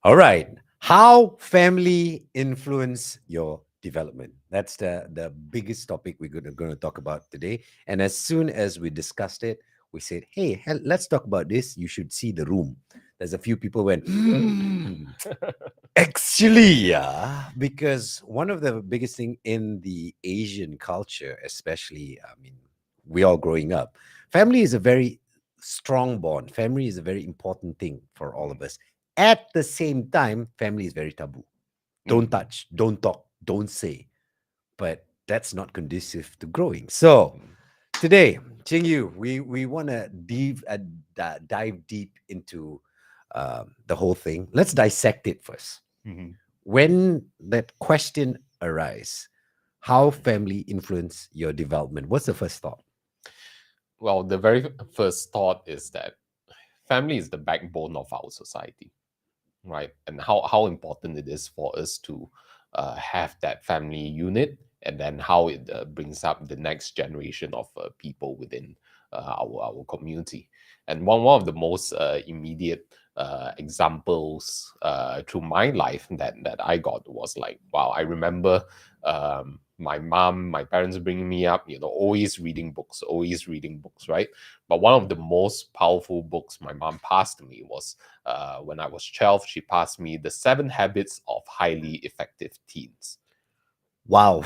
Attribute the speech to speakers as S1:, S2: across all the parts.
S1: All right. How family influence your development. That's the biggest topic we're going to talk about today. And as soon as we discussed it, we said, hey, let's talk about this. You should see the room. There's a few people went, actually, yeah, because one of the biggest thing in the Asian culture, especially, I mean, we all growing up, family is a very strong bond. Family is a very important thing for all of
S2: Mm,
S1: us. At the same time, family is very taboo. Don't
S2: mm,
S1: touch, don't talk, don't say. But that's not conducive to growing. So
S2: mm,
S1: today, Ching Yu, we want to dive deep into the whole thing. Let's dissect it first.
S2: mhm.
S1: When that question arises, how family influence your development? What's the first thought?
S2: Well, the very first thought is that family is the backbone of our society, right? And how important it is for us to have that family unit, and then how it brings up the next generation of people within our community. And one of the most immediate examples through my life that I got was like, wow, I remember my parents bringing me up, always reading books, right? But one of the most powerful books my mom passed to me was when I was 12. She passed me The Seven Habits of Highly Effective Teens.
S1: Wow.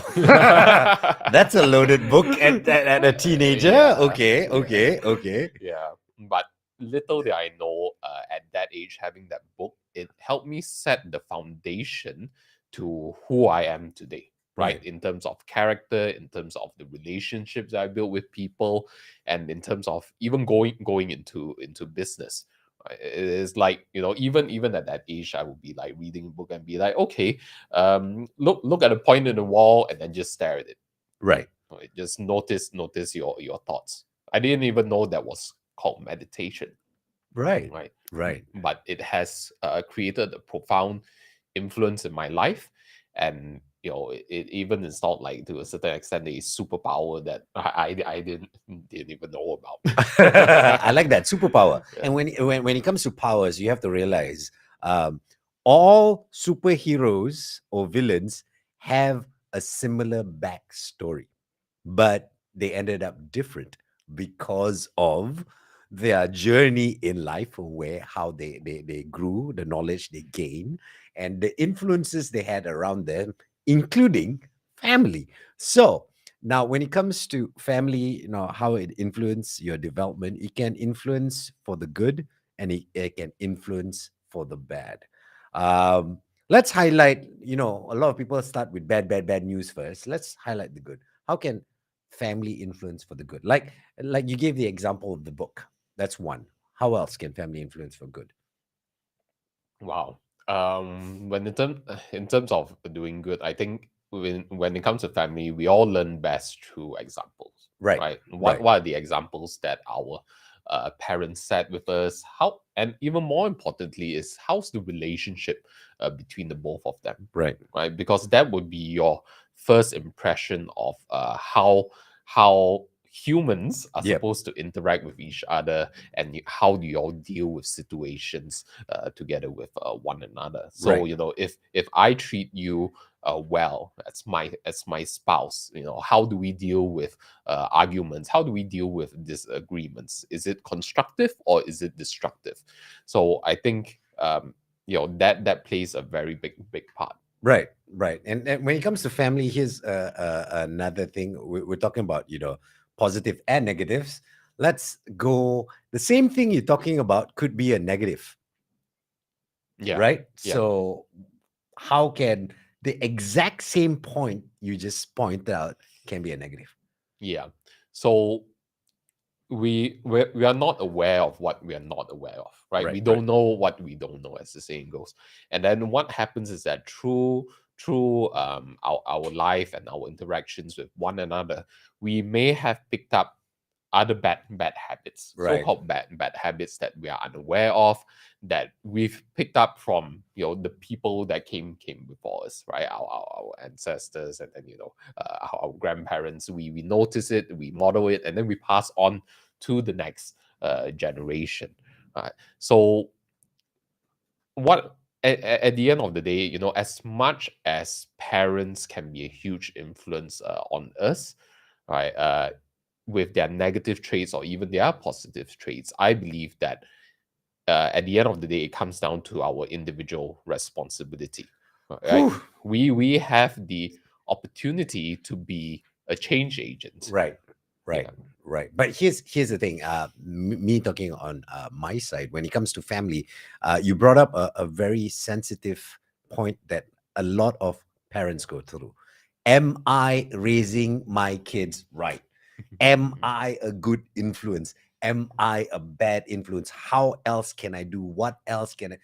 S1: That's a loaded book at a teenager.
S2: Yeah,
S1: Okay,
S2: yeah,
S1: okay, okay.
S2: yeah. But little did I know, at that age, having that book, it helped me set the foundation to who I am today. Right,
S1: Right.
S2: in terms of character, in terms of the relationships I built with people, and in terms of even going into business. Right? It is like, even at that age, I would be like reading a book and be like, okay, look at a point in the wall and then just stare at it.
S1: Right.
S2: Right? Just notice your thoughts. I didn't even know that was called meditation,
S1: Right.
S2: right?
S1: Right.
S2: But it has created a profound influence in my life, and it even installed, like, to a certain extent, a superpower that I didn't even know about.
S1: I like that superpower.
S2: Yeah.
S1: And when it comes to powers, you have to realize all superheroes or villains have a similar backstory, but they ended up different because of their journey in life, where how they grew, the knowledge they gained, and the influences they had around them, including family. So now when it comes to family, how it influence your development, it can influence for the good, and it can influence for the bad. Let's highlight, a lot of people start with bad news first. Let's highlight the good. How can family influence for the good? Like you gave the example of the book. That's one. How else can family influence for good?
S2: Wow. When in terms of doing good, I think when it comes to family, we all learn best through examples,
S1: Right.
S2: right? What
S1: Right.
S2: what are the examples that our parents set with us? How, and even more importantly, is how's the relationship between the both of them,
S1: Right.
S2: right? Because that would be your first impression of how humans are
S1: Yep.
S2: supposed to interact with each other, and how do you all deal with situations together with one another. So,
S1: Right.
S2: if I treat you well as my spouse, how do we deal with arguments? How do we deal with disagreements? Is it constructive or is it destructive? So I think, that plays a very big part.
S1: Right. Right. And when it comes to family, here's another thing. We're talking about, positive and negatives. Let's go. The same thing you're talking about could be a negative,
S2: Yeah,
S1: right?
S2: yeah,
S1: So how can the exact same point you just point out can be a negative?
S2: yeah. So we are not aware of what we are not aware of, right? We
S1: Right. Right.
S2: don't know what we don't know, as the saying goes. And then what happens is that through our life and our interactions with one another, we may have picked up other bad habits,
S1: Right.
S2: so-called bad habits that we are unaware of, that we've picked up from the people that came before us, right? Our ancestors, and then our grandparents. We notice it, we model it, and then we pass on to the next generation, right? So what at the end of the day, as much as parents can be a huge influence on us, right, with their negative traits or even their positive traits, I believe that at the end of the day, it comes down to our individual responsibility, right?
S1: Whew.
S2: We have the opportunity to be a change agent.
S1: Right, right,
S2: Yeah.
S1: right. But here's the thing. Me talking on my side when it comes to family, you brought up a very sensitive point that a lot of parents go through. Am I raising my kids right? Am I a good influence? Am I a bad influence? How else can I do? What else can I?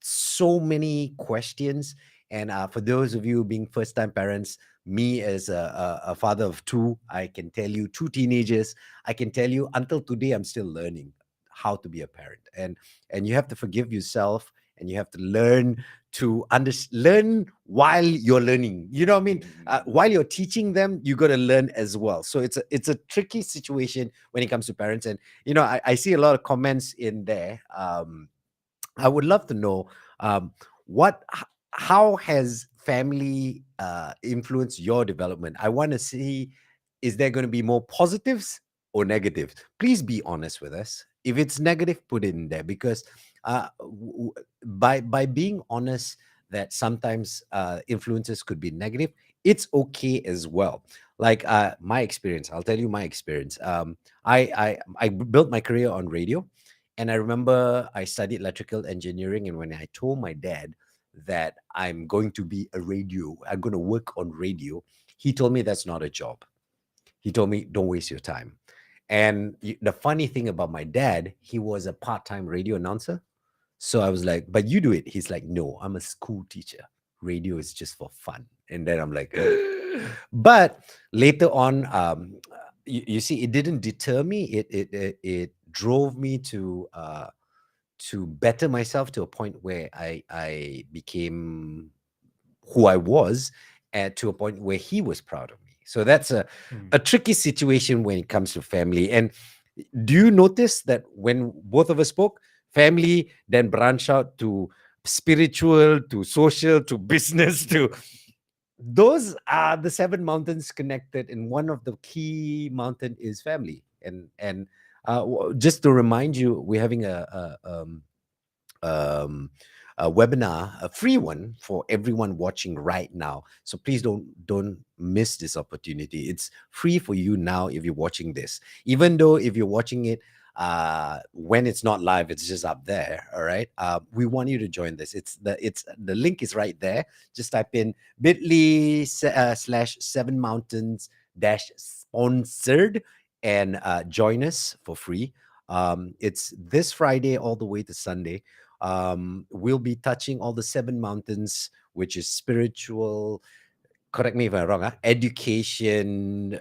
S1: So many questions. And for those of you being first time parents, me as a father of two, I can tell you, two teenagers, I can tell you until today, I'm still learning how to be a parent. And you have to forgive yourself and you have to learn to learn while you're learning. You know what I mean? While you're teaching them, you got to learn as well. So it's a tricky situation when it comes to parents. And, I see a lot of comments in there. I would love to know how has family influenced your development. I want to see, is there going to be more positives or negatives? Please be honest with us. If it's negative, put it in there because by being honest that sometimes influences could be negative, it's okay as well. Like my experience, I'll tell you my experience. I built my career on radio, and I remember I studied electrical engineering. And when I told my dad that I'm going to work on radio, he told me that's not a job. He told me, don't waste your time. And the funny thing about my dad, he was a part time radio announcer. So I was like, but you do it. He's like, no, I'm a school teacher. Radio is just for fun. And then I'm like, but later on, you see, it didn't deter me. It drove me to better myself to a point where I became who I was, and to a point where he was proud of me. So that's a tricky situation when it comes to family. And do you notice that when both of us spoke, family then branch out to spiritual, to social, to business, to those are the seven mountains connected, and one of the key mountain is family. And just to remind you, we're having um, a webinar, a free one for everyone watching right now. So please don't miss this opportunity. It's free for you now if you're watching this. Even though if you're watching it when it's not live, it's just up there. All right. We want you to join this. It's the link is right there. Just type in bit.ly slash seven mountains dash sponsored and join us for free. It's this Friday all the way to Sunday. We'll be touching all the seven mountains, which is spiritual, correct me if I'm wrong, education,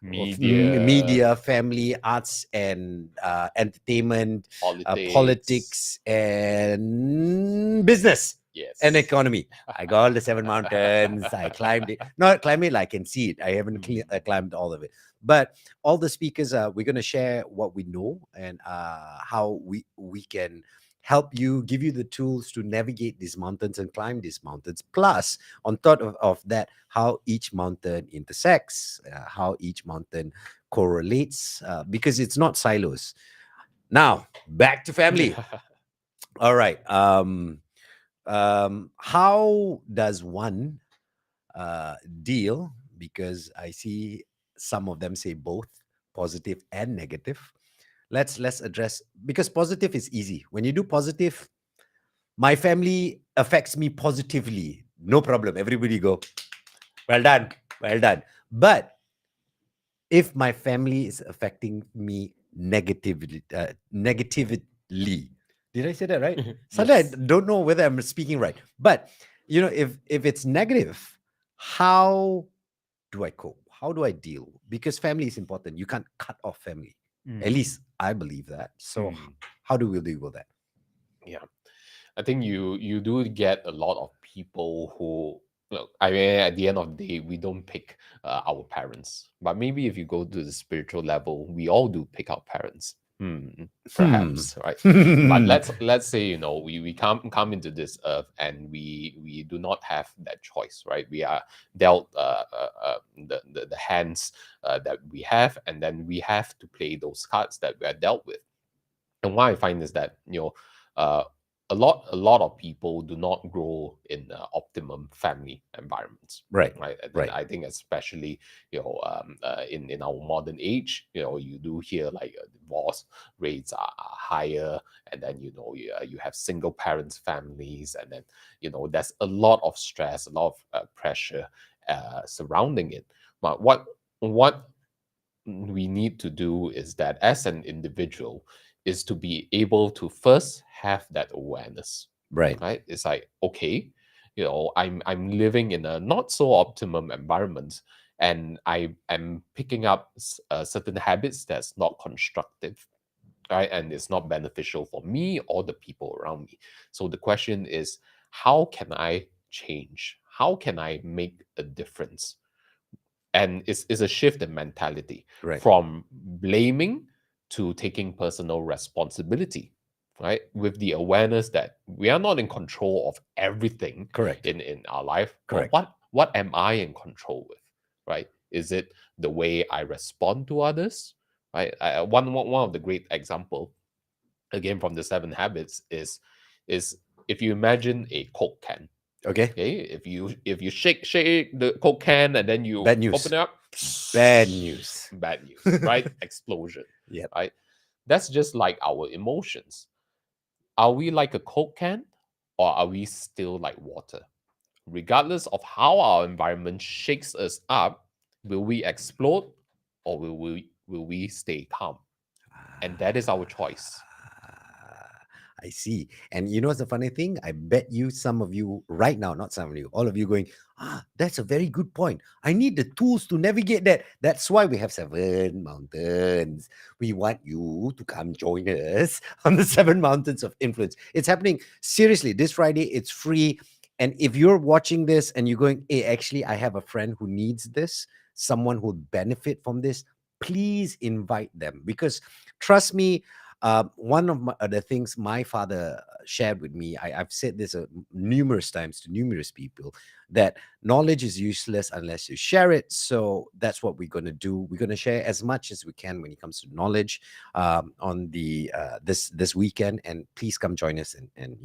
S2: Media,
S1: media, family, arts, and entertainment,
S2: politics.
S1: politics, and business and
S2: Yes.
S1: economy. I got all the seven mountains. I climbed it. Not climb it, I can see it. I haven't climbed all of it. But all the speakers, we're going to share what we know and how we can help you, give you the tools to navigate these mountains and climb these mountains. Plus, on top of that, how each mountain intersects, how each mountain correlates, because it's not silos. Now, back to family. All right. How does one deal? Because I see some of them say both positive and negative. Let's address, because positive is easy. When you do positive, my family affects me positively. No problem. Everybody go, well done, well done. But if my family is affecting me negatively, did I say that right? Sometimes
S2: Yes.
S1: I don't know whether I'm speaking right. But if it's negative, how do I cope? How do I deal? Because family is important. You can't cut off family. At
S2: Mm.
S1: least I believe that. So
S2: Mm.
S1: how do we deal with that?
S2: Yeah. I think you do get a lot of people who, look, I mean, at the end of the day, we don't pick our parents, but maybe if you go to the spiritual level, we all do pick our parents. Hmm,
S1: Hmm.
S2: perhaps, right? But let's say, we come into this earth, and we do not have that choice, right? We are dealt the hands that we have, and then we have to play those cards that we are dealt with. And what I find is that, uh, a lot of people do not grow in optimum family environments,
S1: Right,
S2: right? And then
S1: right.
S2: I think, especially, in our modern age, you do hear like divorce rates are higher, and then, you have single parents families, and then, there's a lot of stress, a lot of pressure surrounding it. But what we need to do is that, as an individual, is to be able to first have that awareness,
S1: Right,
S2: right? It's like, okay, I'm living in a not so optimum environment, and I am picking up certain habits that's not constructive, right? And it's not beneficial for me or the people around me. So the question is, how can I change? How can I make a difference? And it's a shift in mentality
S1: right.
S2: from blaming to taking personal responsibility, right? With the awareness that we are not in control of everything
S1: Correct,
S2: in our life, but
S1: correct.
S2: what am I in control with, right? Is it the way I respond to others, right? One of the great example, again, from the seven habits, is if you imagine a Coke can.
S1: Okay.
S2: Okay, if you shake the Coke can, and then you
S1: Bad
S2: open
S1: news.
S2: it up,
S1: Bad news.
S2: bad news, right? Explosion,
S1: Yep.
S2: right? That's just like our emotions. Are we like a Coke can, or are we still like water? Regardless of how our environment shakes us up, will we explode, or will we stay calm? And that is our choice.
S1: Ah, I see. And you know what's the funny thing? I bet you some of you right now, not some of you, all of you going, that's a very good point. I need the tools to navigate that. That's why we have seven mountains. We want you to come join us on the seven mountains of influence. It's happening seriously this Friday. It's free. And if you're watching this and you're going, hey, actually, I have a friend who needs this, someone who would benefit from this, please invite them, because trust me, one of the things my father shared with me, I've said this numerous times to numerous people, that knowledge is useless unless you share it. So that's what we're going to do. We're going to share as much as we can when it comes to knowledge on the this weekend. And please come join us, and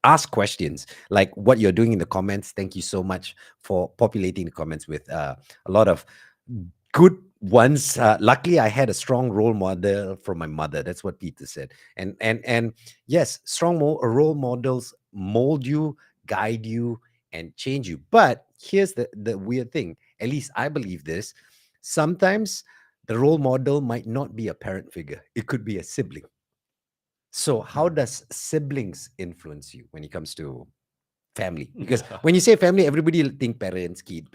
S1: ask questions like what you're doing in the comments. Thank you so much for populating the comments with a lot of good ones. Luckily, I had a strong role model from my mother. That's what Peter said. And yes, strong role models mold you, guide you, and change you. But here's the weird thing. At least I believe this. Sometimes the role model might not be a parent figure. It could be a sibling. So, how
S2: Mm.
S1: does siblings influence you when it comes to family? Because when you say family, everybody will think parents, kid,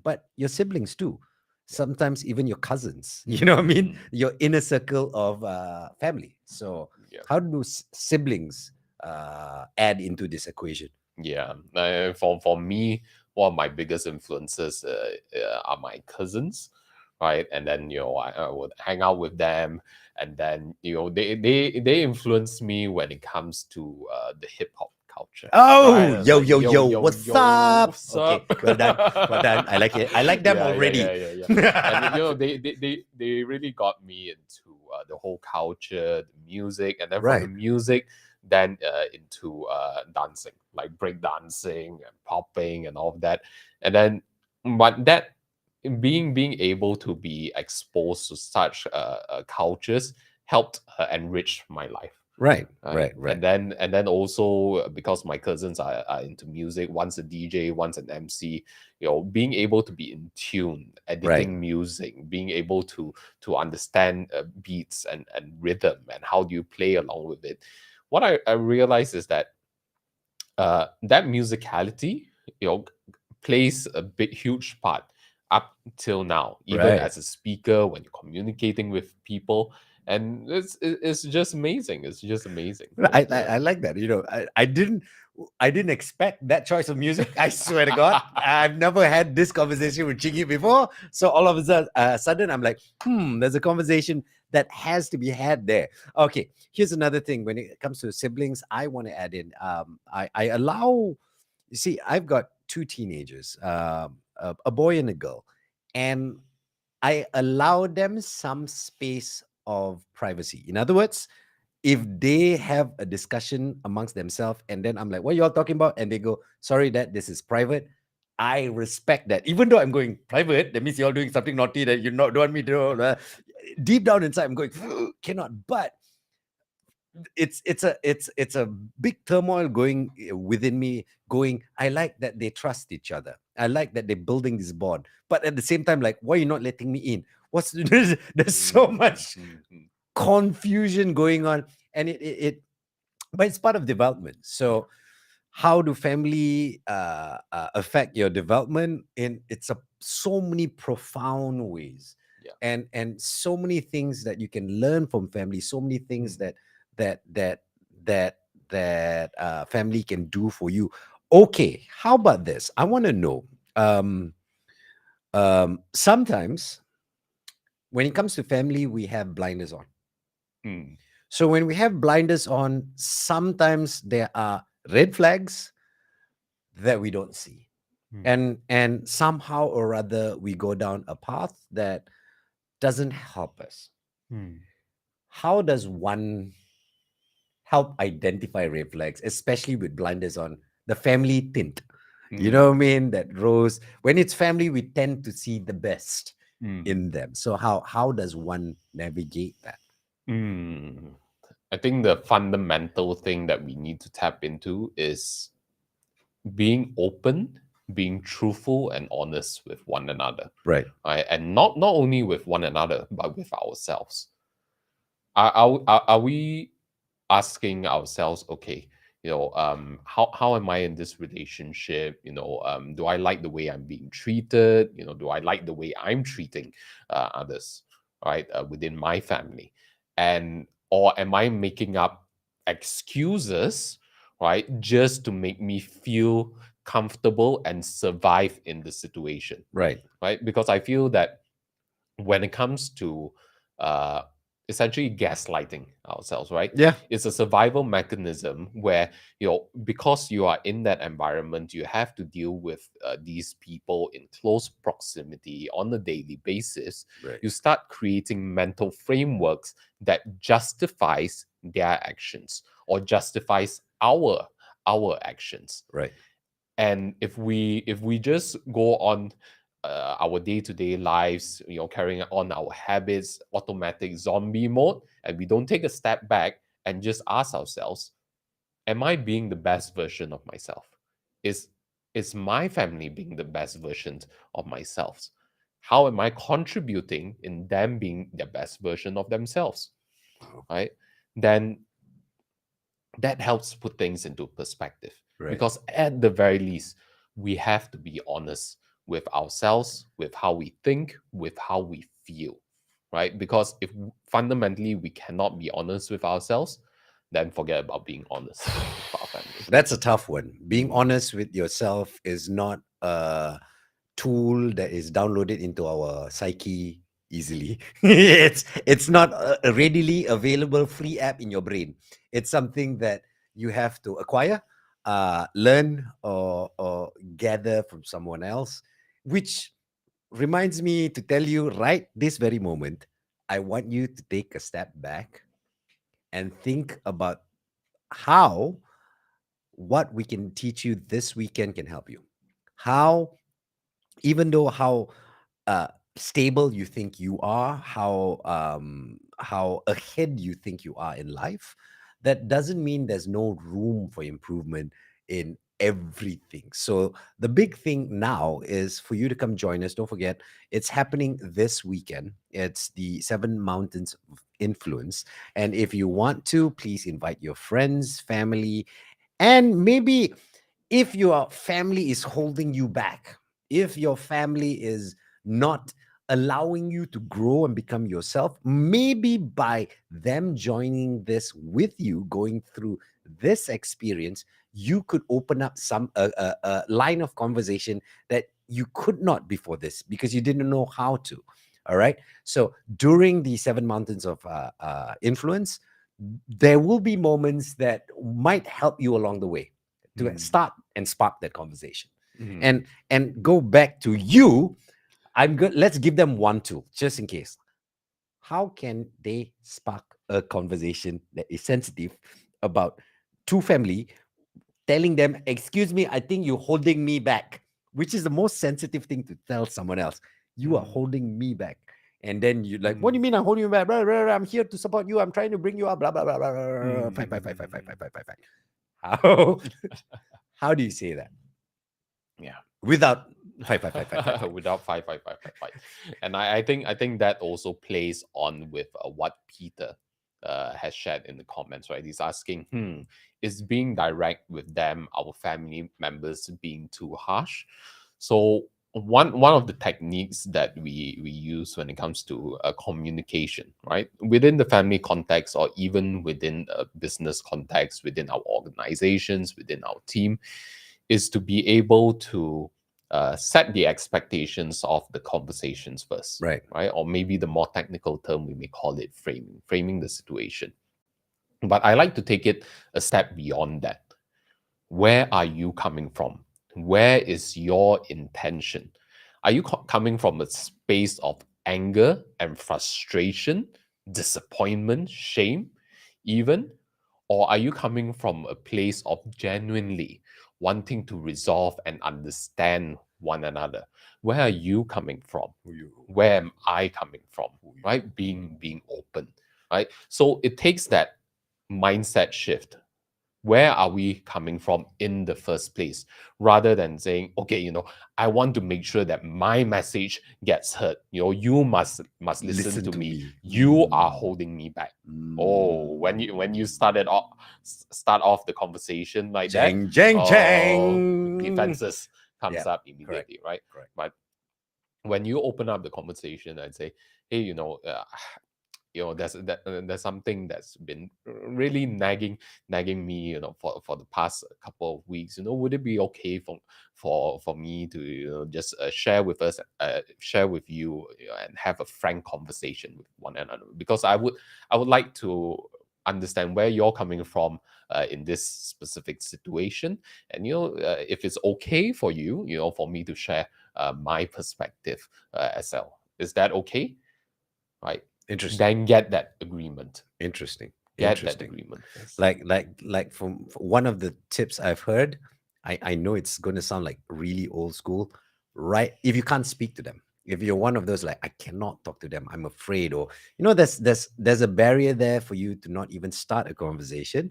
S1: but your siblings too.
S2: Yeah.
S1: Sometimes even your cousins. You know what I mean?
S2: Mm.
S1: Your inner circle of family. So,
S2: Yeah.
S1: how do siblings add into this equation?
S2: Yeah, for me, one of my biggest influences are my cousins, right? And then, I would hang out with them, and then, they influence me when it comes to the hip hop culture, right?
S1: Oh,
S2: It's
S1: yo,
S2: like,
S1: yo,
S2: yo,
S1: yo,
S2: yo,
S1: what's
S2: yo,
S1: up?
S2: what's
S1: Okay,
S2: up?
S1: well done. Well done. I like it. I like them
S2: Yeah, yeah, yeah,
S1: already.
S2: yeah, yeah. And they really got me into the whole culture, the music, and then from the
S1: Right,
S2: music, then into dancing, like break dancing and popping and all of that. And then, but that being able to be exposed to such cultures helped enrich my life,
S1: right,
S2: right?
S1: right, right,
S2: And then also, because my cousins are into music, one's a DJ, one's an MC, being able to be in tune,
S1: right.
S2: editing music, being able to understand beats and rhythm, and how do you play along with it. What I realize is that that musicality, plays a big huge part up till now, even
S1: Right.
S2: as a speaker, when you're communicating with people. And it's just amazing. It's just amazing, right? Yeah.
S1: I like that. I didn't expect that choice of music. I swear to God, I've never had this conversation with Chingy before. So all of a sudden, I'm like, there's a conversation that has to be had there. Okay, here's another thing. When it comes to siblings, I want to add in. I allow. You see, I've got two teenagers, a boy and a girl, and I allow them some space of privacy. In other words, if they have a discussion amongst themselves and then I'm like, what you all talking about? And they go, sorry, dad, this is private. I respect that. Even though I'm going private, that means you're doing something naughty that you not don't want me to know. Deep down inside, I'm going, cannot. But it's a big turmoil going within me, going, I like that they trust each other. I like that they're building this bond. But at the same time, like, why are you not letting me in? What's there's so much
S2: Mm-hmm.
S1: confusion going on, and it but it's part of development.
S2: Yeah.
S1: So how do family affect your development? In it's a so many profound ways,
S2: Yeah.
S1: and so many things that you can learn from family, so many things
S2: Mm.
S1: that that that family can do for you. Okay, how about this? I want to know, um sometimes when it comes to family, we have blinders on.
S2: Mm.
S1: So when we have blinders on, sometimes there are red flags that we don't see.
S2: Mm.
S1: And somehow or other we go down a path that doesn't help us.
S2: Mm.
S1: How does one help identify red flags, especially with blinders on? The family tint. You know what I
S2: Mm.
S1: mean? That rose. When it's family, we tend to see the best
S2: Mm.
S1: in them. So how does one navigate that?
S2: Mm. I think the fundamental thing that we need to tap into is being open, being truthful and honest with one another,
S1: Right.
S2: right? And not only with one another, but with ourselves. Are we asking ourselves, okay, how am I in this relationship? Do I like the way I'm being treated? Do I like the way I'm treating others, right, within my family? And or am I making up excuses, right, just to make me feel comfortable and survive in the situation,
S1: Right.
S2: right? Because I feel that when it comes to uh, essentially gaslighting ourselves, right?
S1: Yeah.
S2: It's a survival mechanism where, because you are in that environment, you have to deal with these people in close proximity on a daily basis.
S1: Right.
S2: You start creating mental frameworks that justifies their actions or justifies our actions.
S1: Right.
S2: And if we just go on our day-to-day lives, carrying on our habits, automatic zombie mode, and we don't take a step back and just ask ourselves, am I being the best version of myself? Is is my family being the best version of myself? How am I contributing in them being the best version of themselves, right? Then that helps put things into perspective,
S1: Right.
S2: because at the very least we have to be honest with ourselves, with how we think, with how we feel, right? Because if fundamentally we cannot be honest with ourselves, then forget about being honest with our family.
S1: That's a tough one. Being
S2: Mm,
S1: honest with yourself is not a tool that is downloaded into our psyche easily. It's not a readily available free app in your brain. It's something that you have to acquire, learn, or gather from someone else. Which reminds me to tell you right this very moment, I want you to take a step back and think about how what we can teach you this weekend can help you. How, even though how uh, stable you think you are, how ahead you think you are in life, that doesn't mean there's no room for improvement in everything. So the big thing now is for you to come join us. Don't forget, it's happening this weekend. It's the Seven Mountains of Influence, and if you want to, please invite your friends, family, and maybe if your family is holding you back, if your family is not allowing you to grow and become yourself, maybe by them joining this with you, going through this experience, you could open up some a line of conversation that you could not before this because you didn't know how to. All right. So during the seven mountains of influence, there will be moments that might help you along the way to
S2: Mm.
S1: start and spark that conversation.
S2: Mm.
S1: And go back to you. I'm good. Let's give them one tool just in case. How can they spark a conversation that is sensitive about two family, telling them, excuse me, I think you're holding me back, which is the most sensitive thing to tell someone else. You are
S2: Mm.
S1: holding me back. And then you're like, what do
S2: Mm.
S1: you mean I'm holding you back? Blah, blah, blah, I'm here to support you. I'm trying to bring you up. Blah, blah, blah, blah, blah, blah. Fight, fight, fight, fight, fight,
S2: Mm.
S1: fight, fight, fight, fight. How, how do you say that
S2: Yeah.
S1: without fight, fight, fight, fight, fight, fight?
S2: Without fight. And I think that also plays on with what Peter has shared in the comments, right? He's asking, is being direct with them, our family members, being too harsh? So one of the techniques that we use when it comes to communication, right, within the family context or even within a business context, within our organizations, within our team, is to be able to set the expectations of the conversations first,
S1: Right.
S2: right? Or maybe the more technical term, we may call it framing the situation. But I like to take it a step beyond that. Where are you coming from? Where is your intention? Are you coming from a space of anger and frustration, disappointment, shame, even? Or are you coming from a place of genuinely wanting to resolve and understand one another? Where are you coming from?
S1: Who you?
S2: Where am I coming from?
S1: Who you?
S2: Right? Being open. Right. So it takes that mindset shift. Where are we coming from in the first place, rather than saying, okay, I want to make sure that my message gets heard. You must listen
S1: Listen
S2: to
S1: to
S2: me.
S1: me.
S2: You are holding me back. Oh, when you
S1: Mm.
S2: start off the conversation like that,
S1: Chang, chang,
S2: oh,
S1: chang.
S2: defenses comes
S1: Yeah,
S2: up
S1: correct,
S2: immediately, right?
S1: correct.
S2: But when you open up the conversation and say, hey, there's something that's been really nagging me, for the past couple of weeks. Would it be okay for me to, just share with you, and have a frank conversation with one another, because I would like to understand where you're coming from in this specific situation, and if it's okay for you, for me to share my perspective as well. Is that okay? Right?
S1: Interesting,
S2: Then get that agreement.
S1: interesting,
S2: Get that
S1: interesting.
S2: agreement first.
S1: Like from one of the tips I've heard, I know it's going to sound like really old school, right? If you can't speak to them, if you're one of those like I cannot talk to them, I'm afraid, or there's a barrier there for you to not even start a conversation.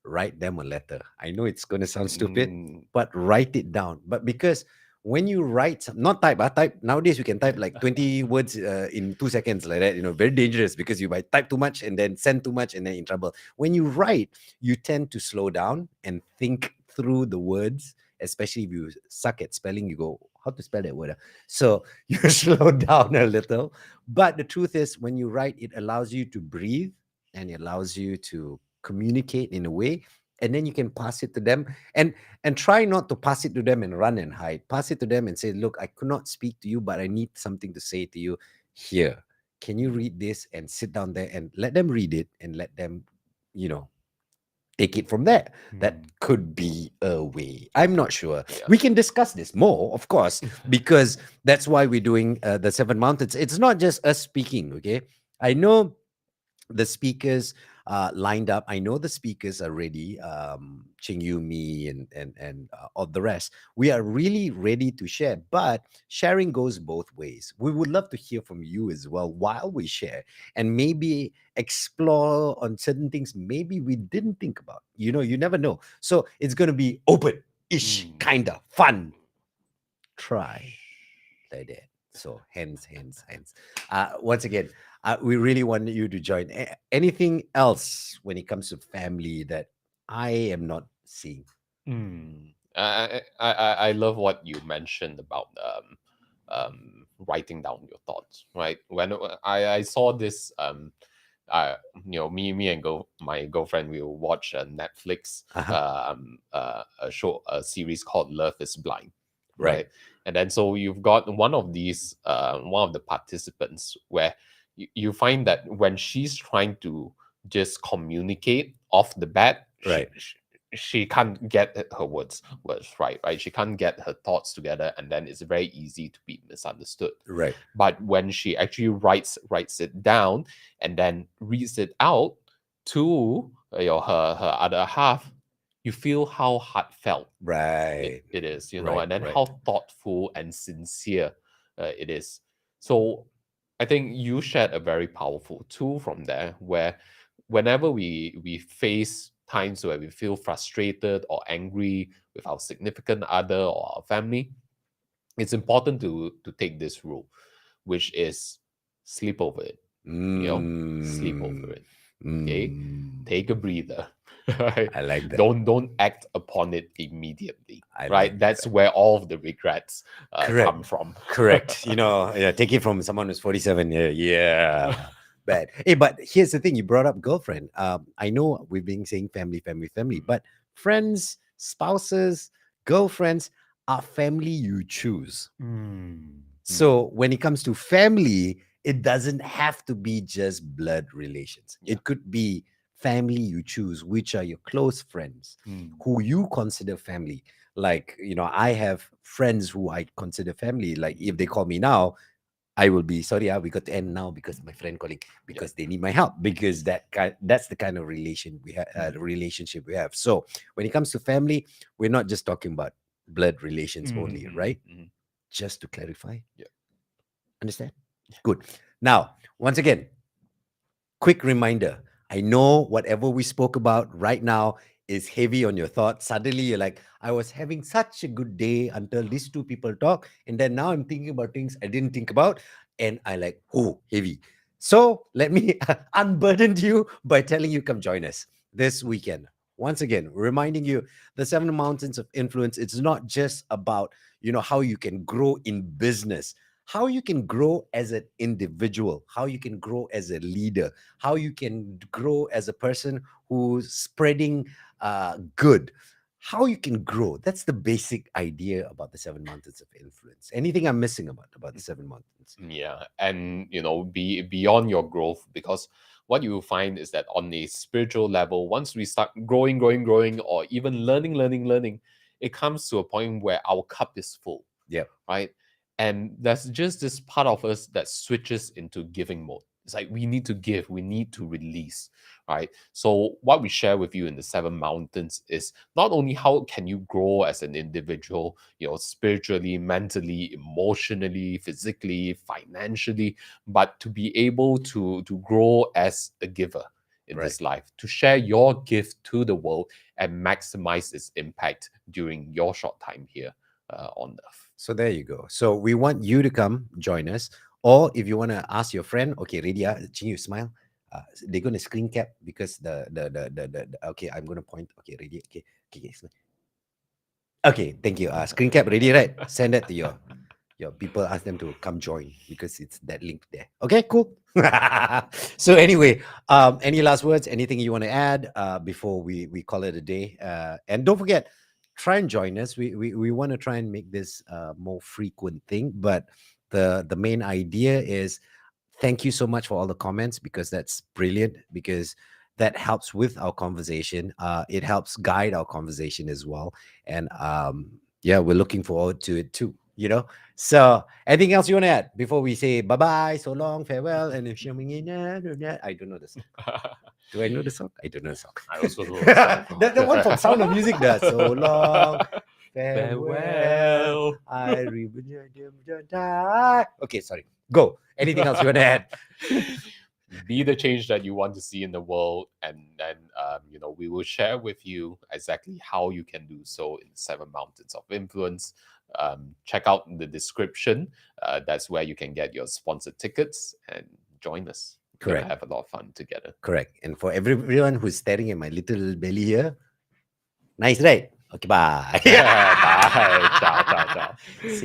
S1: Write them a letter. I know it's going to sound stupid,
S2: Mm.
S1: but write it down. But because when you write, not type, type nowadays you can type like 20 words in 2 seconds like that. Very dangerous because you might type too much and then send too much and then in trouble. When you write, you tend to slow down and think through the words, especially if you suck at spelling. You go, how to spell that word? So you slow down a little. But the truth is, when you write, it allows you to breathe and it allows you to communicate in a way, and then you can pass it to them, and try not to pass it to them and run and hide. Pass it to them and say, look, I could not speak to you, but I need something to say to you. Here, can you read this? And sit down there and let them read it and let them, you know take it from there. That
S2: Mm.
S1: could be a way. I'm not sure.
S2: Yeah.
S1: We can discuss this more, of course, because that's why we're doing the Seven Mountains. It's not just us speaking, okay? I know the speakers lined up. I know the speakers are ready. Ching, you, me, and all the rest. We are really ready to share. But sharing goes both ways. We would love to hear from you as well while we share, and maybe explore on certain things maybe we didn't think about. You never know. So it's going to be open-ish,
S2: Mm.
S1: kind of fun. Try like that. So hence. Once again, we really want you to join. Anything else when it comes to family that I am not seeing?
S2: Mm. I love what you mentioned about writing down your thoughts. Right, when I saw this, uh, me and my girlfriend, we will watch Netflix,
S1: Uh-huh.
S2: a series called Love Is Blind.
S1: Right.
S2: right? And then so you've got one of the participants where you find that when she's trying to just communicate off the bat,
S1: Right.
S2: she can't get her words right. She can't get her thoughts together, and then it's very easy to be misunderstood.
S1: Right.
S2: But when she actually writes it down and then reads it out to her other half, you feel how heartfelt
S1: Right.
S2: it is,
S1: Right.
S2: and then
S1: Right.
S2: how thoughtful and sincere it is. So I think you shared a very powerful tool from there, where whenever we face times where we feel frustrated or angry with our significant other or our family, it's important to take this rule, which is sleep over it. Sleep over
S1: Mm.
S2: it. Okay, take a
S1: Mm.
S2: breather. Right?
S1: I like that.
S2: Don't act upon it immediately.
S1: I like
S2: Right, that's
S1: that.
S2: where all of the regrets
S1: Correct.
S2: come from.
S1: Correct. Yeah, take it from someone who's 47. Yeah, yeah. Bad. Hey, but here's the thing. You brought up girlfriend. I know we've been saying family, family, family, but friends, spouses, girlfriends are family you choose.
S2: Mm, mm,
S1: So when it comes to family, it doesn't have to be just blood relations.
S2: yeah.
S1: It could be family you choose, which are your close friends,
S2: Mm,
S1: who you consider family. Like, I have friends who I consider family. Like if they call me now, I will be sorry, we got to end now because my friend calling
S2: yeah.
S1: because they need my help because that's the kind of
S2: Mm,
S1: relationship we have. So when it comes to family, we're not just talking about blood relations
S2: mm,
S1: only,
S2: mm,
S1: right?
S2: mm,
S1: Just to clarify.
S2: yeah.
S1: Understand? Good. Now, once again, quick reminder. I know whatever we spoke about right now is heavy on your thoughts. Suddenly you're like, I was having such a good day until these two people talk. And then now I'm thinking about things I didn't think about. And I like, oh, heavy. So let me unburden you by telling you come join us this weekend. Once again, reminding you the seven mountains of influence. It's not just about, how you can grow in business, how you can grow as an individual, how you can grow as a leader, how you can grow as a person who's spreading good, how you can grow. That's the basic idea about the seven mountains of influence. Anything I'm missing about the seven mountains?
S2: Yeah, and be beyond your growth, because what you will find is that on a spiritual level, once we start growing, or even learning, it comes to a point where our cup is full,
S1: Yep.
S2: right? And that's just this part of us that switches into giving mode. It's like we need to give, we need to release, right? So what we share with you in the seven mountains is not only how can you grow as an individual, spiritually, mentally, emotionally, physically, financially, but to be able to grow as a giver in
S1: Right.
S2: this life, to share your gift to the world and maximize its impact during your short time here on earth.
S1: So there you go. So we want you to come join us. Or if you want to ask your friend, okay, ready? Ching, you smile. They're going to screen cap because okay, I'm going to point. Okay, ready? Okay, okay, okay, smile. Okay, thank you. Screen cap ready, right? Send that to your people. Ask them to come join because it's that link there. Okay, cool. So anyway, any last words? Anything you want to add before we call it a day? And don't forget, try and join us. We want to try and make this more frequent thing. But the main idea is thank you so much for all the comments because that's brilliant because that helps with our conversation. It helps guide our conversation as well. And yeah, we're looking forward to it too. So anything else you want to add before we say bye bye, so long, farewell, and if I don't know the song. Do I know the song? I don't know the song.
S2: I also know the song.
S1: The one from Sound of Music, the so long, farewell.
S2: Farewell.
S1: I die. Okay, sorry. Go. Anything else you want to add?
S2: Be the change that you want to see in the world, and then we will share with you exactly how you can do so in seven mountains of influence. Check out the description. That's where you can get your sponsored tickets and join us. We're gonna
S1: Correct.
S2: have a lot of fun together.
S1: Correct. And for everyone who's staring at my little belly here, nice, right? Okay, bye.
S2: Bye. Ciao, ciao, ciao.
S1: See